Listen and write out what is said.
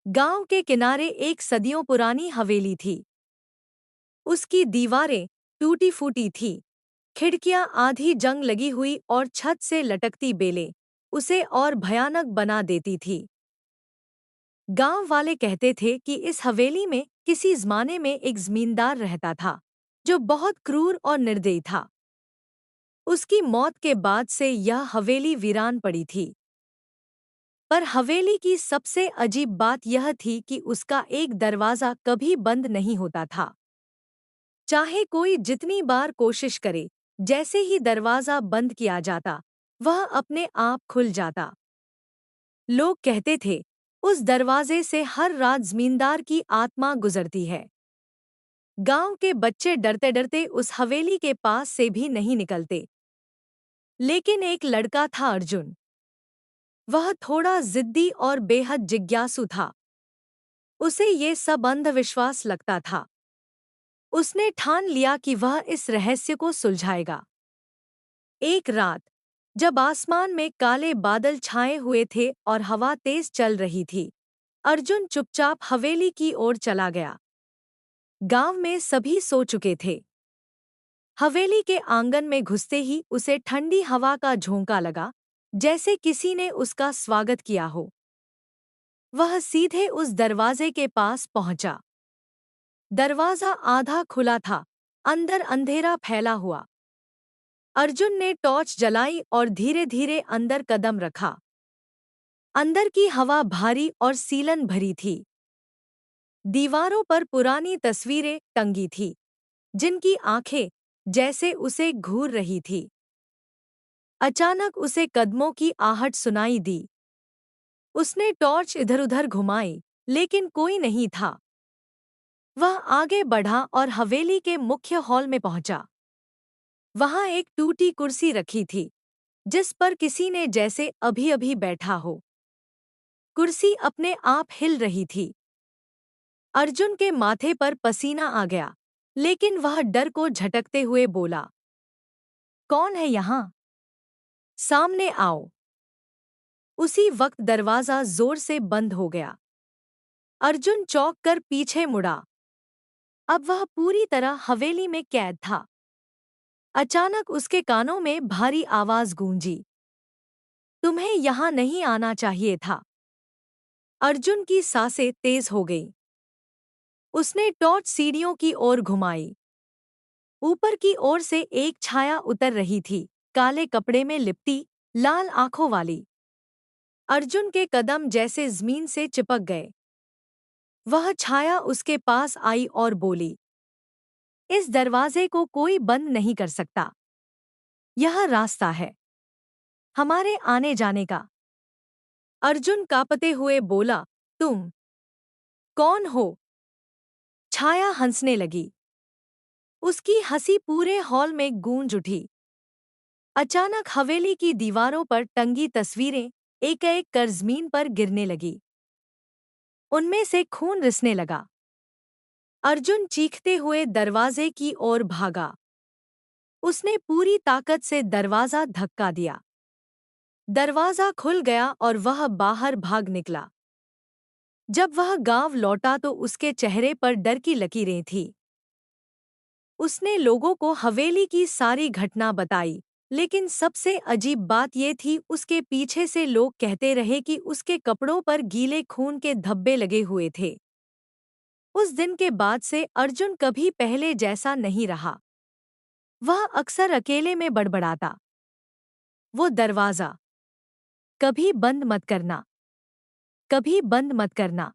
गांव के किनारे एक सदियों पुरानी हवेली थी। उसकी दीवारें टूटी फूटी थी, खिड़कियां आधी जंग लगी हुई और छत से लटकती बेलें उसे और भयानक बना देती थी। गांव वाले कहते थे कि इस हवेली में किसी जमाने में एक जमींदार रहता था, जो बहुत क्रूर और निर्दयी था। उसकी मौत के बाद से यह हवेली वीरान पड़ी थी। पर हवेली की सबसे अजीब बात यह थी कि उसका एक दरवाज़ा कभी बंद नहीं होता था। चाहे कोई जितनी बार कोशिश करे, जैसे ही दरवाज़ा बंद किया जाता, वह अपने आप खुल जाता। लोग कहते थे, उस दरवाजे से हर रात जमींदार की आत्मा गुजरती है। गांव के बच्चे डरते डरते उस हवेली के पास से भी नहीं निकलते। लेकिन एक लड़का था, अर्जुन। वह थोड़ा जिद्दी और बेहद जिज्ञासु था। उसे ये सब अंधविश्वास लगता था। उसने ठान लिया कि वह इस रहस्य को सुलझाएगा। एक रात, जब आसमान में काले बादल छाए हुए थे और हवा तेज चल रही थी, अर्जुन चुपचाप हवेली की ओर चला गया। गांव में सभी सो चुके थे। हवेली के आंगन में घुसते ही उसे ठंडी हवा का झोंका लगा, जैसे किसी ने उसका स्वागत किया हो। वह सीधे उस दरवाजे के पास पहुंचा। दरवाजा आधा खुला था, अंदर अंधेरा फैला हुआ। अर्जुन ने टॉर्च जलाई और धीरे धीरे अंदर कदम रखा। अंदर की हवा भारी और सीलन भरी थी। दीवारों पर पुरानी तस्वीरें टंगी थीं, जिनकी आंखें जैसे उसे घूर रही थी। अचानक उसे कदमों की आहट सुनाई दी। उसने टॉर्च इधर-उधर घुमाई, लेकिन कोई नहीं था। वह आगे बढ़ा और हवेली के मुख्य हॉल में पहुंचा। वहां एक टूटी कुर्सी रखी थी, जिस पर किसी ने जैसे अभी-अभी बैठा हो। कुर्सी अपने आप हिल रही थी। अर्जुन के माथे पर पसीना आ गया, लेकिन वह डर को झटकते हुए बोला, कौन है यहाँ? सामने आओ। उसी वक्त दरवाजा जोर से बंद हो गया। अर्जुन चौंक कर पीछे मुड़ा। अब वह पूरी तरह हवेली में कैद था। अचानक उसके कानों में भारी आवाज गूंजी, तुम्हें यहाँ नहीं आना चाहिए था। अर्जुन की सांसें तेज हो गईं। उसने टॉर्च सीढ़ियों की ओर घुमाई। ऊपर की ओर से एक छाया उतर रही थी, काले कपड़े में लिपटी, लाल आंखों वाली। अर्जुन के कदम जैसे जमीन से चिपक गए। वह छाया उसके पास आई और बोली, इस दरवाजे को कोई बंद नहीं कर सकता। यह रास्ता है हमारे आने जाने का। अर्जुन कांपते हुए बोला, तुम कौन हो? छाया हंसने लगी। उसकी हंसी पूरे हॉल में गूंज उठी। अचानक हवेली की दीवारों पर टंगी तस्वीरें एक-एक कर जमीन पर गिरने लगी। उनमें से खून रिसने लगा। अर्जुन चीखते हुए दरवाजे की ओर भागा। उसने पूरी ताकत से दरवाजा धक्का दिया। दरवाजा खुल गया और वह बाहर भाग निकला। जब वह गांव लौटा तो उसके चेहरे पर डर की लकीरें थीं। उसने लोगों को हवेली की सारी घटना बताई, लेकिन सबसे अजीब बात यह थी, उसके पीछे से लोग कहते रहे कि उसके कपड़ों पर गीले खून के धब्बे लगे हुए थे। उस दिन के बाद से अर्जुन कभी पहले जैसा नहीं रहा। वह अक्सर अकेले में बड़बड़ाता, वो दरवाजा कभी बंद मत करना, कभी बंद मत करना।